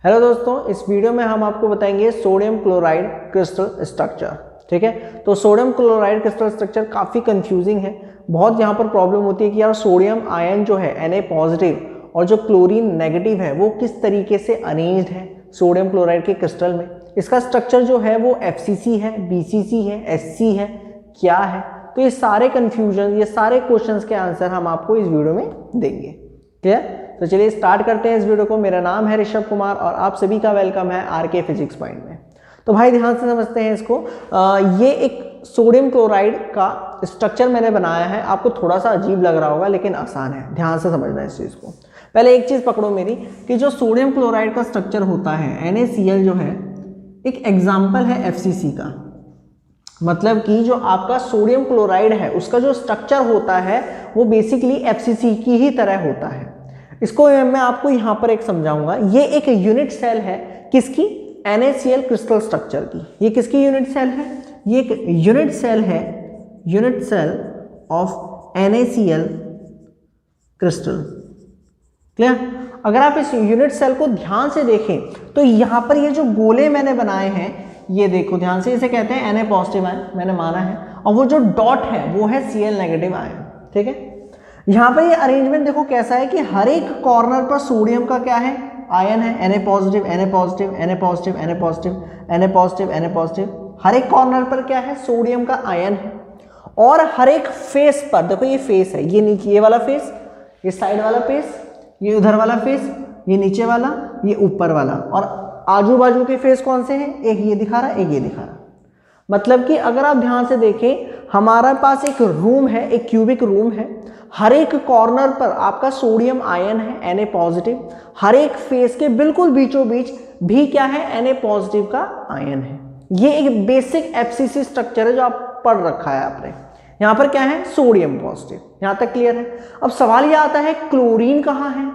Hello दोस्तों, इस video में हम आपको बताएंगे सोडियम क्लोराइड क्रिस्टल स्ट्रक्चर। ठीक है, तो सोडियम क्लोराइड क्रिस्टल स्ट्रक्चर काफ़ी कंफ्यूजिंग है। बहुत यहाँ पर प्रॉब्लम होती है कि यार सोडियम आयन जो है Na पॉजिटिव और जो क्लोरीन नेगेटिव है वो किस तरीके से अरेंज्ड है सोडियम क्लोराइड के क्रिस्टल में। इसका स्ट्रक्चर जो है वो FCC है, BCC है, SC है, क्या है। तो ये सारे कन्फ्यूजन, ये सारे क्वेश्चंस के आंसर हम आपको इस वीडियो में देंगे। ठीक है, तो चलिए स्टार्ट करते हैं इस वीडियो को। मेरा नाम है ऋषभ कुमार और आप सभी का वेलकम है RK फिजिक्स पॉइंट में। तो भाई ध्यान से समझते हैं इसको। ये एक सोडियम क्लोराइड का स्ट्रक्चर मैंने बनाया है। आपको थोड़ा सा अजीब लग रहा होगा लेकिन आसान है, ध्यान से समझना इस चीज़ को। पहले एक चीज़ पकड़ो मेरी कि जो सोडियम क्लोराइड का स्ट्रक्चर होता है NaCl जो है एक एग्जाम्पल है FCC का। मतलब कि जो आपका सोडियम क्लोराइड है उसका जो स्ट्रक्चर होता है वो बेसिकली FCC की ही तरह होता है। इसको मैं आपको यहाँ पर एक समझाऊंगा। ये एक यूनिट सेल है किसकी? NaCl क्रिस्टल स्ट्रक्चर की। ये किसकी यूनिट सेल है? ये एक यूनिट सेल है, unit cell of NaCl crystal. Clear? अगर आप इस यूनिट सेल को ध्यान से देखें तो यहाँ पर ये जो गोले मैंने बनाए हैं, ये देखो ध्यान से, इसे कहते हैं Na पॉजिटिव आयन, मैंने माना है। और वो जो डॉट है वो है Cl नेगेटिव आयन। ठीक है, यहाँ पर ये अरेंजमेंट देखो कैसा है कि हर एक कॉर्नर पर सोडियम का क्या है? आयन है। Na positive, Na positive, Na positive, Na positive, Na positive, Na positive. हर एक कॉर्नर पर क्या है? सोडियम का आयन है। और हर एक फेस पर देखो, ये फेस है, ये नीचे ये वाला फेस, ये साइड वाला फेस, ये उधर वाला फेस, ये नीचे वाला, ये ऊपर वाला। और आजू बाजू के फेस कौन से हैं? एक ये दिखा रहा, एक ये दिखा रहा। मतलब कि अगर आप ध्यान से देखें, हमारे पास एक रूम है, एक क्यूबिक रूम है। हर एक कॉर्नर पर आपका सोडियम आयन है Na पॉजिटिव। हर एक फेस के बिल्कुल बीचों बीच भी क्या है? Na पॉजिटिव का आयन है। ये एक बेसिक FCC स्ट्रक्चर है जो आप पढ़ रखा है आपने। यहाँ पर क्या है? Sodium positive. यहाँ तक क्लियर है? अब सवाल यह आता है क्लोरीन कहाँ है?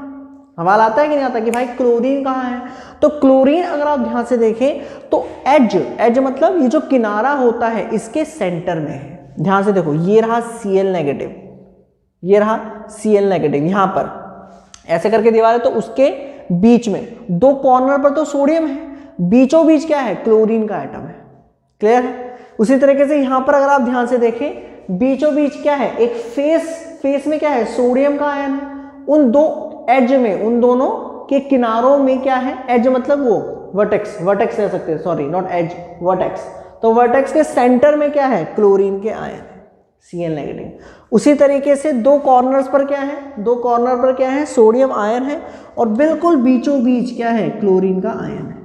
सवाल आता है कि नहीं आता कि भाई क्लोरीन कहाँ है? तो क्लोरीन अगर आप ध्यान से देखें तो एज मतलब ये जो किनारा होता है इसके सेंटर में है। ध्यान से देखो, ये रहा Cl नेगेटिव, ये रहा Cl नेगेटिव। यहां पर ऐसे करके दीवार है तो उसके बीच में दो कॉर्नर पर तो सोडियम है, बीचों बीच क्या है? क्लोरीन का एटम है। क्लियर है? उसी तरीके से यहां पर अगर आप ध्यान से देखें, बीचों बीच क्या है? एक फेस में क्या है? सोडियम का आयन है। उन दो एज में, उन दोनों के किनारों में क्या है? एज मतलब वो वर्टेक्स कह सकते हैं, सॉरी नॉट एज, वर्टेक्स। तो वर्टेक्स के सेंटर में क्या है? क्लोरीन के आयन है, Cl नेगेटिव। उसी तरीके से दो कॉर्नर्स पर क्या है? दो कॉर्नर पर क्या है? सोडियम आयन है और बिल्कुल बीचों बीच क्या है? क्लोरीन का आयन है।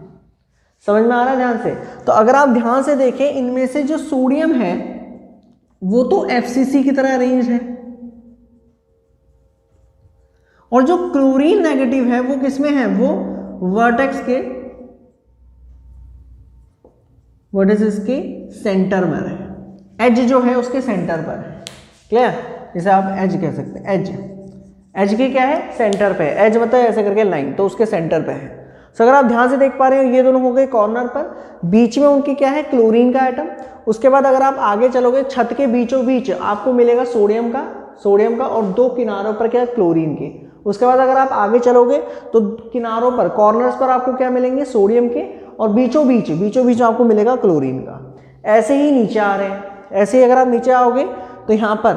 समझ में आ रहा है ध्यान से? तो अगर आप ध्यान से देखें, इनमें से जो सोडियम है वो तो FCC की तरह अरेंज है और जो क्लोरीन नेगेटिव है वो किसमें है? वो वर्टेक्स के के सेंटर में है। एज जो है उसके सेंटर पर है। क्लियर? जिसे आप एज कह सकते हैं। एज के क्या है? सेंटर पे है। एज मतलब ऐसे करके लाइन, तो उसके सेंटर पे है। तो अगर आप ध्यान से देख पा रहे हो, ये दोनों हो गए कॉर्नर पर, बीच में उनकी क्या है? क्लोरीन का एटम। उसके बाद अगर आप आगे चलोगे, छत के बीचों बीच आपको मिलेगा सोडियम का और दो किनारों पर क्या? क्लोरीन के। उसके बाद अगर आप आगे चलोगे तो किनारों पर, कॉर्नर्स पर आपको क्या मिलेंगे? सोडियम के, और बीचों बीच आपको मिलेगा क्लोरीन का। ऐसे ही नीचे आ रहे हैं। ऐसे ही अगर आप नीचे आओगे तो यहाँ पर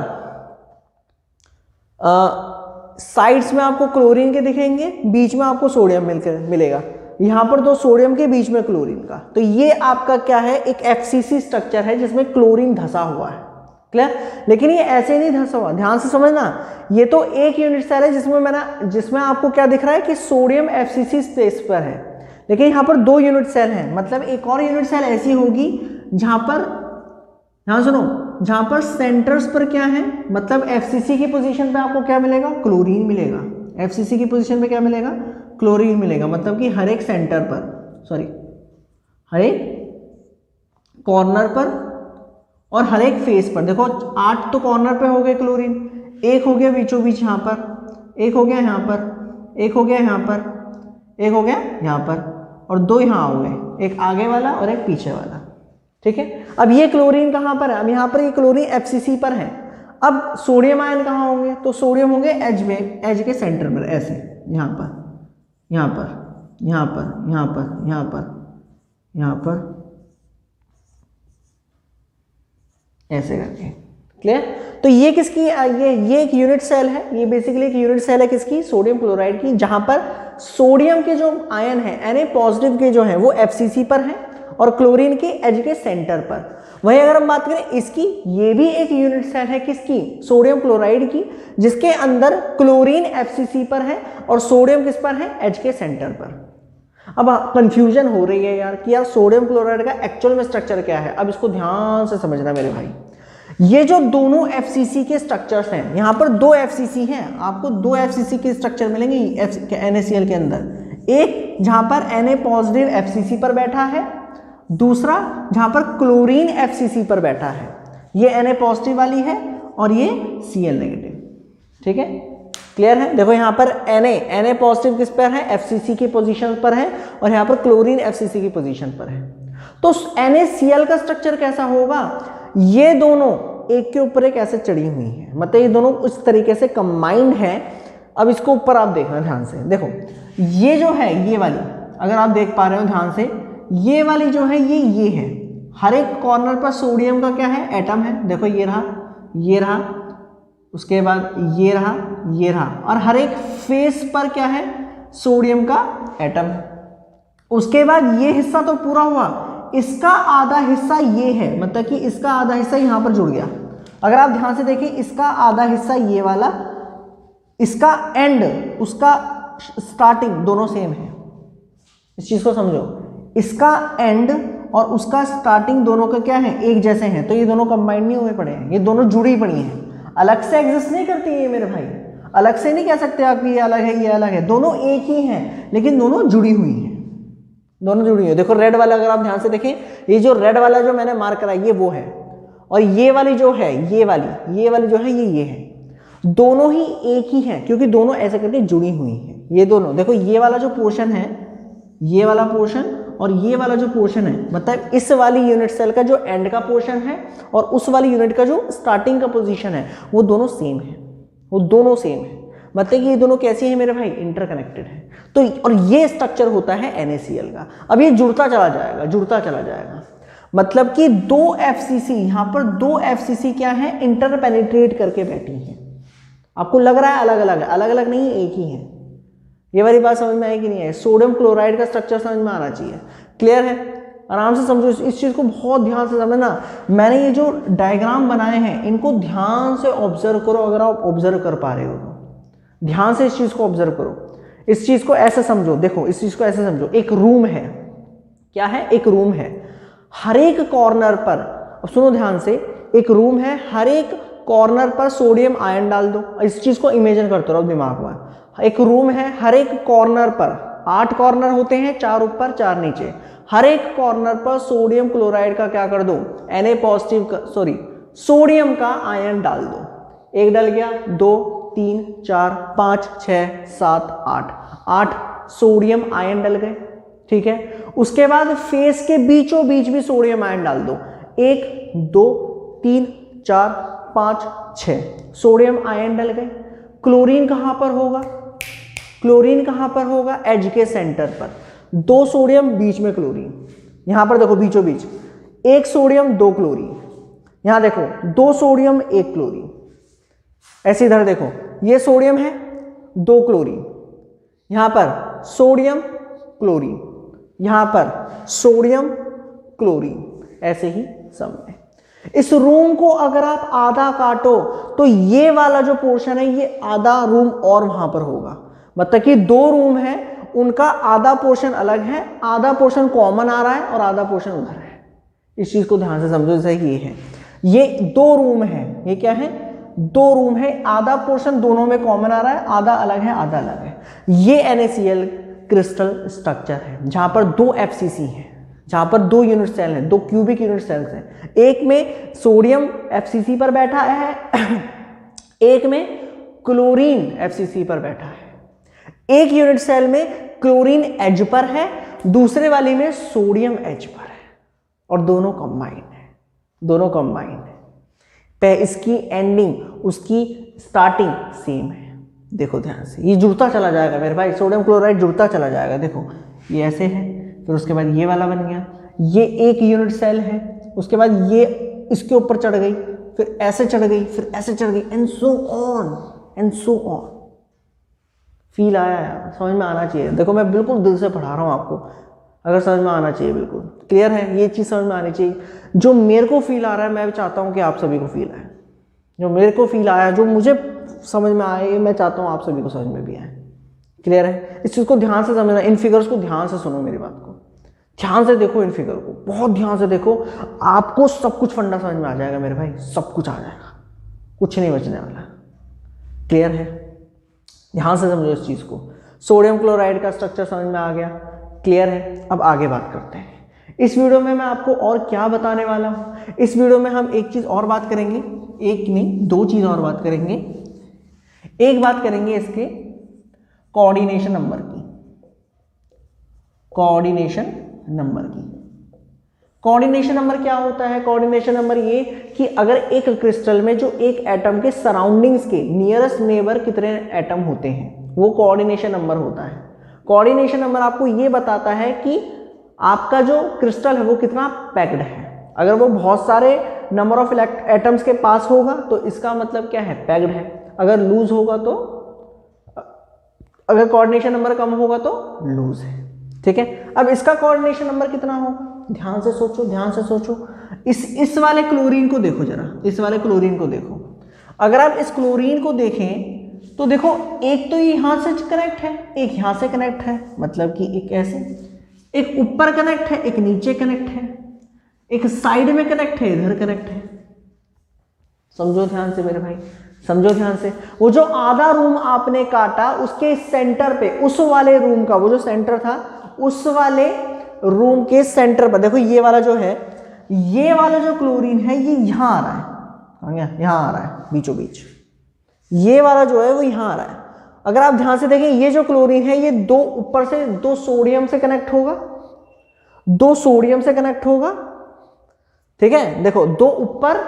साइड्स में आपको क्लोरीन के दिखेंगे, बीच में आपको सोडियम मिलेगा। यहाँ पर दो सोडियम के, बीच में क्लोरीन का। तो ये आपका क्या है? एक FCC स्ट्रक्चर है जिसमें क्लोरीन धसा हुआ है। क्लियर? लेकिन ये ऐसे नहीं धसा हुआ, ध्यान से समझना। ये तो एक यूनिट सेल है जिसमें आपको क्या दिख रहा है कि सोडियम FCC स्पेस पर है। लेकिन यहाँ पर दो यूनिट सेल हैं, मतलब एक और यूनिट सेल ऐसी होगी जहां पर, ध्यान सुनो, जहां पर सेंटर्स पर क्या है? मतलब FCC की पोजीशन पे आपको क्या मिलेगा? क्लोरीन मिलेगा। FCC की पोजीशन पे क्या मिलेगा? क्लोरीन मिलेगा। मतलब कि हर एक सेंटर पर, सॉरी हर एक कॉर्नर पर और हर एक फेस पर। देखो 8 तो कॉर्नर पे हो गए क्लोरीन, एक हो गया बीचों बीच यहाँ पर, एक हो गया यहाँ पर, एक हो गया यहाँ पर, एक हो गया यहाँ पर, और दो यहाँ हो गए, एक आगे वाला और एक पीछे वाला। ठीक है, अब ये क्लोरीन कहाँ पर है? अब यहाँ पर ये क्लोरीन FCC पर है। अब सोडियम आयन कहाँ होंगे? तो सोडियम होंगे एज में, एज के सेंटर पर, ऐसे यहाँ पर, यहाँ पर, यहाँ पर, यहाँ पर, यहाँ पर, यहाँ पर, ऐसे करके। क्लियर? तो ये किसकी, ये एक यूनिट सेल है, ये बेसिकली एक यूनिट सेल है किसकी, सोडियम क्लोराइड की, जहां पर सोडियम के जो आयन है Na पॉजिटिव के जो है वो FCC पर है और क्लोरीन के एज के सेंटर पर। वहीं अगर हम बात करें इसकी, ये भी एक यूनिट सेल है किसकी, सोडियम क्लोराइड की, जिसके अंदर क्लोरीन FCC पर है और सोडियम किस पर है, एच के सेंटर पर। अब कंफ्यूजन हो रही है यार कि यार सोडियम क्लोराइड का एक्चुअल में स्ट्रक्चर क्या है। अब इसको ध्यान से समझना मेरे भाई, ये जो दोनों FCC के स्ट्रक्चर्स हैं, यहाँ पर दो FCC हैं, आपको दो FCC के स्ट्रक्चर मिलेंगे NaCl के अंदर। एक जहां पर Na पॉजिटिव FCC पर बैठा है, दूसरा जहां पर क्लोरीन FCC पर बैठा है। ये Na पॉजिटिव वाली है और ये Cl नेगेटिव। ठीक है, क्लियर है? देखो यहाँ पर Na पॉजिटिव किस पर है, FCC की पोजीशन पर है और यहाँ पर क्लोरीन FCC की पोजीशन पर है। तो NaCl का स्ट्रक्चर कैसा होगा, ये दोनों एक के ऊपर एक ऐसे चढ़ी हुई है, मतलब ये दोनों उस तरीके से कंबाइंड है। अब इसको ऊपर आप देखना ध्यान से, देखो ये जो है, ये वाली अगर आप देख पा रहे हो ध्यान से, ये वाली जो है ये है, हर एक कॉर्नर पर सोडियम का क्या है, एटम है। देखो ये रहा, ये रहा, उसके बाद ये रहा, ये रहा, और हर एक फेस पर क्या है, सोडियम का एटम है। उसके बाद ये हिस्सा तो पूरा हुआ, इसका आधा हिस्सा ये है, मतलब कि इसका आधा हिस्सा यहां पर जुड़ गया। अगर आप ध्यान से देखें, इसका आधा हिस्सा ये वाला, इसका एंड, उसका स्टार्टिंग दोनों सेम है। इस चीज को समझो, इसका एंड और उसका स्टार्टिंग दोनों का क्या है, एक जैसे हैं। तो ये दोनों कंबाइंड नहीं हुए पड़े हैं, ये दोनों जुड़ी पड़ी हैं, अलग से एग्जिस्ट नहीं करती है मेरे भाई। अलग से नहीं कह सकते आप ये अलग है, ये अलग है, दोनों एक ही हैं, लेकिन दोनों जुड़ी हुई हैं, दोनों जुड़ी है। देखो रेड वाला अगर आप ध्यान से देखें, ये जो रेड वाला जो मैंने मार्क करा ये वो है, और ये वाली जो है, ये वाली जो है ये है। दोनों ही एक ही हैं क्योंकि दोनों ऐसे करके जुड़ी हुई हैं। ये दोनों देखो, ये वाला जो पोर्शन है, ये वाला पोर्शन और ये वाला जो पोर्शन है, मतलब इस वाली यूनिट सेल का जो एंड का पोर्शन है और उस वाली यूनिट का जो स्टार्टिंग का पोजीशन है, वो दोनों सेम है, वो दोनों सेम है। मतलब कि ये दोनों कैसे हैं मेरे भाई, इंटरकनेक्टेड है। तो और ये स्ट्रक्चर होता है NaCl का। अब ये जुड़ता चला जाएगा, जुड़ता चला जाएगा, मतलब कि दो FCC, यहाँ पर दो FCC क्या है, इंटरपेनिट्रेट करके बैठी हैं। आपको लग रहा है अलग अलग है, अलग अलग नहीं, एक ही है। ये वाली बात समझ में आई कि नहीं है? सोडियम क्लोराइड का स्ट्रक्चर समझ में आना चाहिए। क्लियर है? आराम से समझो, इस चीज को बहुत ध्यान से समझना। मैंने ये जो डायग्राम बनाए हैं इनको ध्यान से ऑब्जर्व करो। अगर आप ऑब्जर्व कर पा रहे हो तो ध्यान से इस चीज को ऑब्जर्व करो। इस चीज को ऐसे समझो, देखो इस चीज को ऐसे समझो, एक रूम है, क्या है, एक रूम है, हर एक कॉर्नर पर, अब सुनो ध्यान से, एक रूम है, हर एक कॉर्नर पर सोडियम आयन डाल दो। इस चीज को इमेजिन करते रहो दिमाग में। एक रूम है, हर एक कॉर्नर पर 8 कॉर्नर होते हैं, 4 ऊपर 4 नीचे, हर एक कॉर्नर पर सोडियम क्लोराइड का क्या कर दो, Na पॉजिटिव, सॉरी सोडियम का आयन डाल दो। एक डल गया, 2 3 4 5 6 7 8 सोडियम आयन डल गए। ठीक है, उसके बाद फेस के बीचों बीच भी सोडियम आयन डाल दो। 1 2 3 4 5 6 सोडियम आयन डल गए। क्लोरीन कहां पर होगा, क्लोरीन कहां पर होगा, एज के सेंटर पर। 2 सोडियम, बीच में क्लोरीन। यहां पर देखो बीचों बीच 1 सोडियम 2 क्लोरीन। यहां देखो 2 सोडियम 1 क्लोरीन। ऐसे इधर देखो, ये सोडियम है, 2 क्लोरीन, यहां पर सोडियम क्लोरीन, यहां पर सोडियम क्लोरीन, ऐसे ही सब में। इस रूम को अगर आप आधा काटो तो ये वाला जो पोर्शन है, ये आधा रूम और वहां पर होगा। मतलब कि 2 रूम है, उनका आधा पोर्शन अलग है, आधा पोर्शन कॉमन आ रहा है और आधा पोर्शन उधर है। इस चीज को ध्यान से समझो। जैसे ये है, ये 2 रूम है, ये क्या है, 2 रूम है, आधा पोर्शन दोनों में कॉमन आ रहा है, आधा अलग है, आधा अलग है। ये NaCl क्रिस्टल स्ट्रक्चर है, जहां पर 2 FCC है, जहां पर 2 यूनिट सेल हैं, 2 क्यूबिक यूनिट सेल्स हैं। एक में सोडियम FCC पर बैठा है, एक में क्लोरीन FCC पर बैठा है। एक यूनिट सेल में क्लोरीन एज पर है, दूसरे वाली में सोडियम एज पर है, और दोनों कंबाइंड है, दोनों कंबाइंड है। इसकी एंडिंग, उसकी स्टार्टिंग सेम है। देखो ध्यान से, ये जुड़ता चला जाएगा मेरे भाई, सोडियम क्लोराइड जुड़ता चला जाएगा। देखो ये ऐसे है, फिर उसके बाद ये वाला बन गया, ये एक यूनिट सेल है, उसके बाद ये इसके ऊपर चढ़ गई, फिर ऐसे चढ़ गई, फिर ऐसे चढ़ गई, and so on and so on. Feel आया यार? समझ में आना चाहिए। देखो मैं बिल्कुल दिल से पढ़ा रहा हूँ आपको, अगर समझ में आना चाहिए, बिल्कुल क्लियर है, ये चीज़ समझ में आनी चाहिए। जो मेरे को फील आ रहा है मैं भी चाहता हूँ कि आप सभी को फील आए, जो मेरे को फील आया, जो मुझे समझ में आए, मैं चाहता हूँ आप सभी को समझ में भी आए। क्लियर है? इस चीज़ को ध्यान से समझना, इन फिगर्स को ध्यान से सुनो, मेरी बात को ध्यान से देखो, इन फिगर को बहुत ध्यान से देखो, आपको सब कुछ फंडा समझ में आ जाएगा मेरे भाई, सब कुछ आ जाएगा, कुछ नहीं बचने वाला। क्लियर है? ध्यान से समझो इस चीज़ को। सोडियम क्लोराइड का स्ट्रक्चर समझ में आ गया, क्लियर है? अब आगे बात करते हैं। इस वीडियो में मैं आपको और क्या बताने वाला हूँ, इस वीडियो में हम एक चीज़ और बात करेंगे, एक नहीं दो चीज़ और बात करेंगे। एक बात करेंगे इसके कोऑर्डिनेशन नंबर की, कोऑर्डिनेशन नंबर की। कोऑर्डिनेशन नंबर क्या होता है? कोऑर्डिनेशन नंबर ये कि अगर एक क्रिस्टल में जो एक एटम के सराउंडिंग्स के नियरेस्ट नेबर कितने एटम होते हैं, वो कोऑर्डिनेशन नंबर होता है। कोऑर्डिनेशन नंबर आपको ये बताता है कि आपका जो क्रिस्टल है वो कितना पैक्ड है। अगर वो बहुत सारे नंबर ऑफ एटम्स के पास होगा तो इसका मतलब क्या है? पैक्ड है। अगर लूज होगा तो, अगर कोऑर्डिनेशन नंबर कम होगा तो लूज है। ठीक है? अब इसका कोऑर्डिनेशन नंबर कितना होगा? ध्यान से सोचो, ध्यान से सोचो। इस वाले क्लोरीन को देखो जरा, इस वाले क्लोरीन को देखो। अगर आप इस क्लोरीन को देखें तो देखो, एक तो ये यहां से कनेक्ट है, एक यहां से कनेक्ट है, मतलब कि एक ऐसे, एक ऊपर कनेक्ट है, एक नीचे कनेक्ट है, एक साइड में कनेक्ट है, इधर कनेक्ट है। समझो ध्यान से मेरे भाई, समझो ध्यान से। वो जो आधा रूम आपने काटा, उसके सेंटर पे, उस वाले रूम का वो जो सेंटर था, उस वाले रूम के सेंटर पर देखो, ये वाला जो है, ये वाला जो क्लोरीन है ये यहां आ रहा है, यहां आ रहा है बीचों बीच। ये वाला जो है वो यहां आ रहा है। अगर आप ध्यान से देखें, ये जो क्लोरीन है ये दो ऊपर से, दो सोडियम से कनेक्ट होगा, दो सोडियम से कनेक्ट होगा। ठीक है? देखो, दो ऊपर,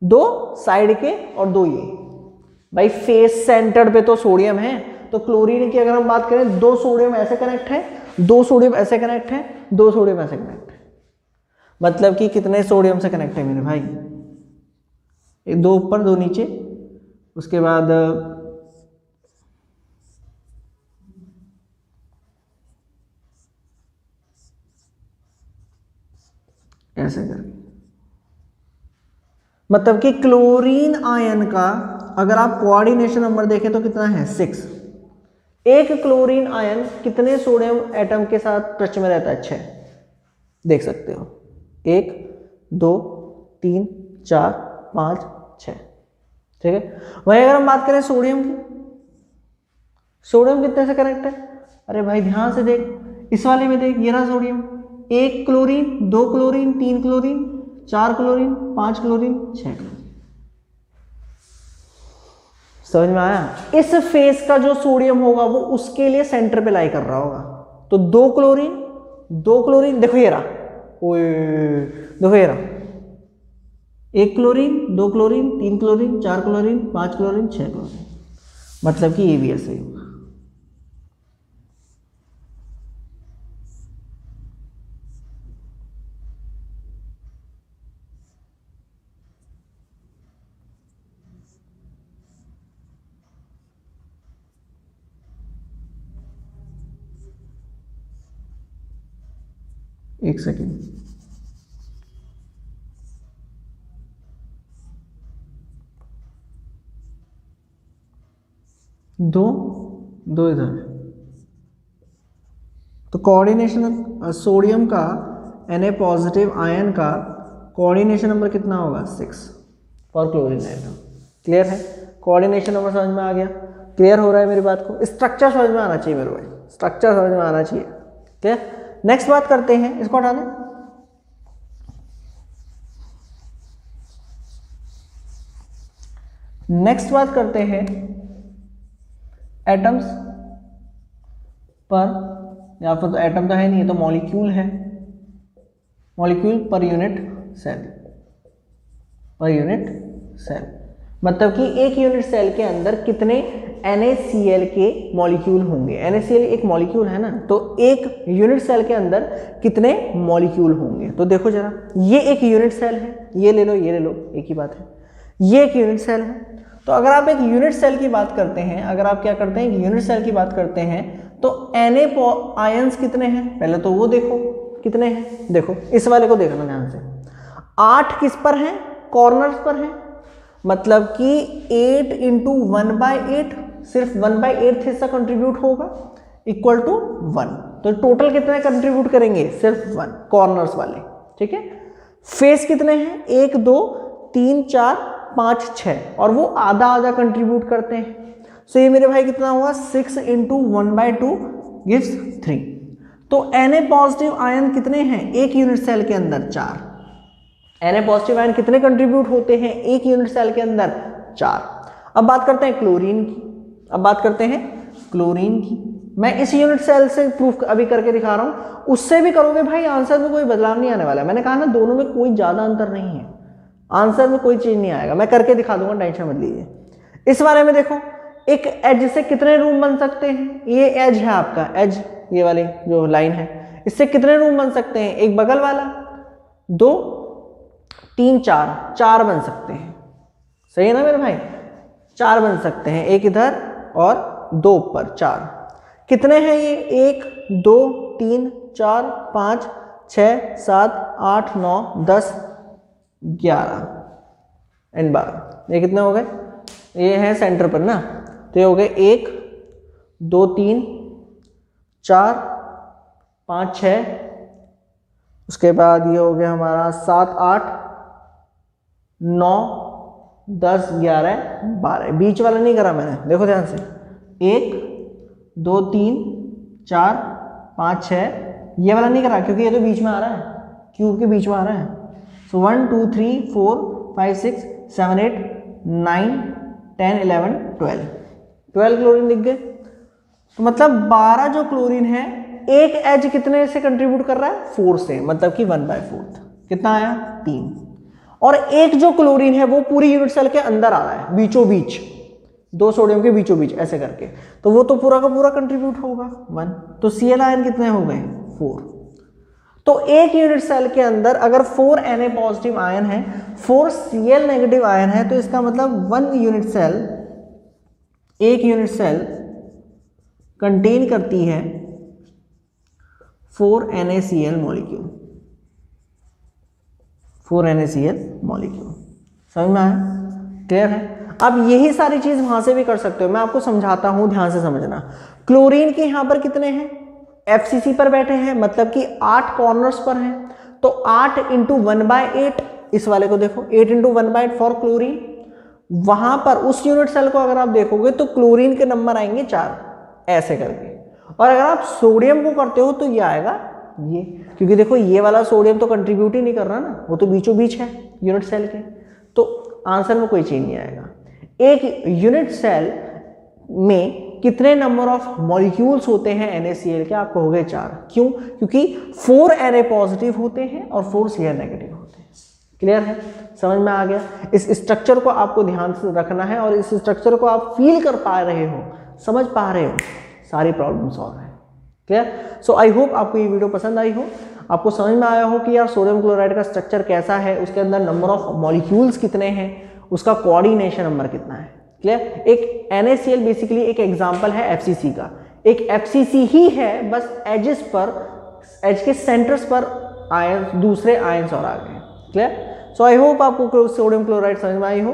दो साइड के और दो ये। भाई फेस सेंटर पे तो सोडियम है, तो क्लोरीन की अगर हम बात करें, दो सोडियम ऐसे कनेक्ट है, दो सोडियम ऐसे कनेक्ट है, दो सोडियम ऐसे कनेक्ट है। मतलब कि कितने सोडियम से कनेक्ट है मेरे भाई? एक, दो ऊपर, दो नीचे, उसके बाद ऐसे करके, मतलब कि क्लोरीन आयन का अगर आप कोऑर्डिनेशन नंबर देखें तो कितना है? 6। एक क्लोरीन आयन कितने सोडियम एटम के साथ टच में रहता है? 6। देख सकते हो, 1 2 3 4 5 6। ठीक है? वहीं अगर हम बात करें सोडियम की, सोडियम कितने से कनेक्ट है? अरे भाई ध्यान से देख, इस वाले में देख, ये रहा sodium, 1 chlorine, 2 chlorine, 3 chlorine, 4 chlorine, 5 chlorine, 6 chlorine. समझ में आया? इस फेस का जो सोडियम होगा वो उसके लिए सेंटर पे लाई कर रहा होगा। तो 2 क्लोरीन, 2 क्लोरीन, देखो ये रहा, देखो ये रहा, 1 chlorine, 2 chlorine, 3 chlorine, 4 chlorine, 5 chlorine, 6 chlorine. मतलब कि ये भी ऐसे ही होगा। एक सेकेंड, दो इधर। तो कोऑर्डिनेशन सोडियम का Na पॉजिटिव आयन का कोऑर्डिनेशन नंबर कितना होगा? 6 फॉर क्लोरीन आयन। क्लियर है? कोऑर्डिनेशन नंबर समझ में आ गया? क्लियर हो रहा है मेरी बात को? स्ट्रक्चर समझ में आना चाहिए मेरे भाई, स्ट्रक्चर समझ में आना चाहिए। क्लियर? नेक्स्ट बात करते हैं, इसको हटा दें। नेक्स्ट बात करते हैं एटम्स पर, या फिर तो एटम तो है नहीं, तो मॉलिक्यूल है, molecule per unit cell, per unit cell. मतलब कि एक यूनिट सेल के अंदर कितने NaCl के मॉलिक्यूल होंगे। NaCl एक मॉलिक्यूल है ना, तो एक यूनिट सेल के अंदर कितने मॉलिक्यूल होंगे। तो देखो जरा, ये एक यूनिट सेल है, ये ले लो, ये ले लो, एक ही बात है। ये एक यूनिट सेल है। तो अगर आप एक यूनिट सेल की बात करते हैं, अगर आप क्या करते हैं, एक यूनिट सेल की बात करते हैं, तो Na आयंस कितने हैं, पहले तो वो देखो कितने हैं। देखो इस वाले को देखना ध्यान से, 8 किस पर हैं, कॉर्नर्स पर हैं, मतलब कि 8 इंटू 1/8, सिर्फ 1/8 हिस्सा कंट्रीब्यूट होगा इक्वल टू 1। तो टोटल कितने कंट्रीब्यूट करेंगे, सिर्फ 1 कॉर्नर्स वाले, ठीक है। फेस कितने हैं, 1 2 3 4 5 6, और वो आधा आधा कंट्रीब्यूट करते हैं। सो ये मेरे भाई कितना हुआ, 6 इंटू 1/2 गिव्स 3। तो Na पॉजिटिव आयन कितने हैं एक यूनिट सेल के अंदर, 4। Na पॉजिटिव आयन कितने कंट्रीब्यूट होते हैं एक यूनिट सेल के अंदर, 4। अब बात करते हैं क्लोरीन की, अब बात करते हैं क्लोरीन की। मैं इस यूनिट सेल से प्रूफ अभी करके दिखा रहा हूं, उससे भी करोगे भाई आंसर में कोई बदलाव नहीं आने वाला। मैंने कहा ना दोनों में कोई ज्यादा अंतर नहीं है, आंसर में कोई चीज नहीं आएगा, मैं करके दिखा दूंगा, टेंशन मत लीजिए। इस बारे में देखो, एक एज से कितने रूम बन सकते हैं, ये एज है आपका, एज ये वाली जो लाइन है, इससे कितने रूम बन सकते हैं, एक बगल वाला, 2 3 4 बन सकते हैं। सही है ना मेरे भाई, 4 बन सकते हैं, एक इधर और 2 ऊपर, 4। कितने हैं ये, 1 2 3 4 5 6 7 8 9 10 11 एंड 12। ये कितने हो गए, ये है सेंटर पर ना, तो ये हो गए 1 2 3 4 5 6, उसके बाद ये हो गया हमारा 7 8 9 10 11 12। बीच वाला नहीं करा मैंने, देखो ध्यान से, 1 2 3 4 5 6, ये वाला नहीं करा क्योंकि ये तो बीच में आ रहा है, क्यूब के बीच में आ रहा है। सो 1 2 3 4 5 6 7 8 9 10 11 12 क्लोरीन दिख गए। तो मतलब 12 जो क्लोरीन है, एक एज कितने से कंट्रीब्यूट कर रहा है, 4 से, मतलब कि 1/4। कितना आया, 3। और एक जो क्लोरीन है वो पूरी यूनिट सेल के अंदर आ रहा है, बीचों बीच, 2 सोडियम के बीचों बीच ऐसे करके, तो वो तो पूरा का पूरा कंट्रीब्यूट होगा 1। तो Cl आयन कितने हो गए, 4। तो एक यूनिट सेल के अंदर अगर 4 Na पॉजिटिव आयन है, 4 Cl नेगेटिव आयन है, तो इसका मतलब 1 यूनिट सेल, एक यूनिट सेल कंटेन करती है 4 NaCl मॉलिक्यूल, 4 NaCl मॉलिक्यूल। समझ में आया, क्लियर है। अब यही सारी चीज वहां से भी कर सकते हो, मैं आपको समझाता हूं, ध्यान से समझना। क्लोरीन के यहां पर कितने हैं, FCC पर बैठे हैं, मतलब कि 8 कॉर्नर्स पर हैं, तो 8 इंटू 1/8, इस वाले को देखो, 8 इंटू 1/8 फॉर क्लोरीन। वहां पर उस यूनिट सेल को अगर आप देखोगे तो क्लोरीन के नंबर आएंगे 4 ऐसे करके। और अगर आप सोडियम को करते हो तो ये आएगा ये, क्योंकि देखो ये वाला सोडियम तो कंट्रीब्यूट ही नहीं कर रहा ना, वो तो बीचों बीच है यूनिट सेल के, तो आंसर में कोई चेंज नहीं आएगा। एक यूनिट सेल में कितने नंबर ऑफ मॉलिक्यूल्स होते हैं NaCl के, आप कहोगे 4। क्यों, क्योंकि 4 Na पॉजिटिव होते हैं और 4 Cl नेगेटिव होते हैं। क्लियर है, समझ में आ गया। इस स्ट्रक्चर को आपको ध्यान से रखना है, और इस स्ट्रक्चर को आप फील कर पा रहे हो, समझ पा रहे हो, सारी प्रॉब्लम सॉल्व है। क्लियर। सो आई होप आपको ये वीडियो पसंद आई हो, आपको समझ में आया हो कि यार सोडियम क्लोराइड का स्ट्रक्चर कैसा है, उसके अंदर नंबर ऑफ मॉलिक्यूल्स कितने हैं, उसका कोऑर्डिनेशन नंबर कितना है। क्लियर। एक NaCl बेसिकली एक एग्जांपल है FCC का, एक FCC ही है, बस एजेस पर, एज के सेंटर्स पर आयन, दूसरे आयंस और आ गए। क्लियर। सो आई होप आपको सोडियम क्लोराइड समझ में आई हो।